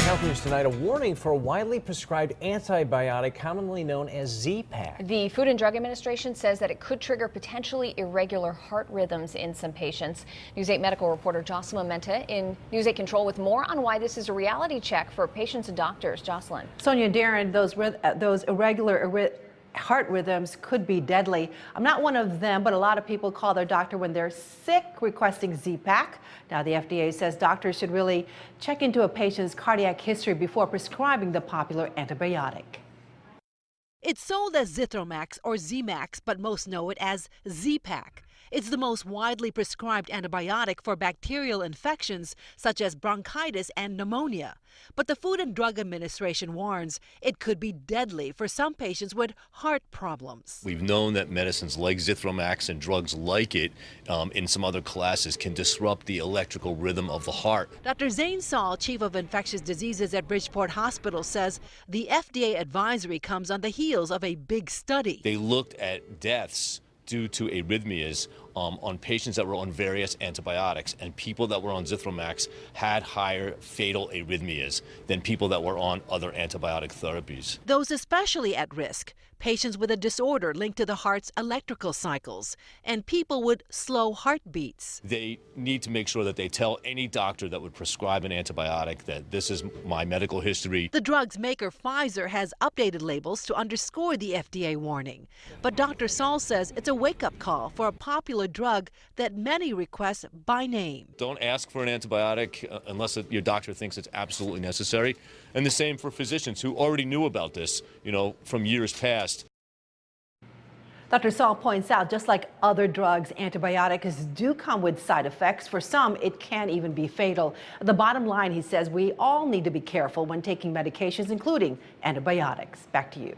Health News tonight, a warning for a widely prescribed antibiotic commonly known as Z-Pak. The Food and Drug Administration says that it could trigger potentially irregular heart rhythms in some patients. News 8 medical reporter Jocelyn Menta in News 8 Control with more on why this is a reality check for patients and doctors. Jocelyn. Sonia, Darren, those irregular heart rhythms could be deadly. I'm not one of them, but a lot of people call their doctor when they're sick requesting Z-Pak. Now, the FDA says doctors should really check into a patient's cardiac history before prescribing the popular antibiotic. It's sold as Zithromax or Z-Max, but most know it as Z-Pak. It's the most widely prescribed antibiotic for bacterial infections such as bronchitis and pneumonia. But the Food and Drug Administration warns it could be deadly for some patients with heart problems. We've known that medicines like Zithromax and drugs like it in some other classes can disrupt the electrical rhythm of the heart. Dr. Zane Saul, chief of infectious diseases at Bridgeport Hospital, says the FDA advisory comes on the heels of a big study. They looked at deaths due to arrhythmias on patients that were on various antibiotics, and people that were on Zithromax had higher fatal arrhythmias than people that were on other antibiotic therapies. Those especially at risk, patients with a disorder linked to the heart's electrical cycles, and people with slow heartbeats. They need to make sure that they tell any doctor that would prescribe an antibiotic that this is my medical history. The drug's maker, Pfizer, has updated labels to underscore the FDA warning. But Dr. Saul says it's a wake-up call for a popular drug that many request by name. Don't ask for an antibiotic unless your doctor thinks it's absolutely necessary. And the same for physicians who already knew about this, from years past. Dr. Saul points out, just like other drugs, antibiotics do come with side effects. For some, it can even be fatal. The bottom line, he says, we all need to be careful when taking medications, including antibiotics. Back to you.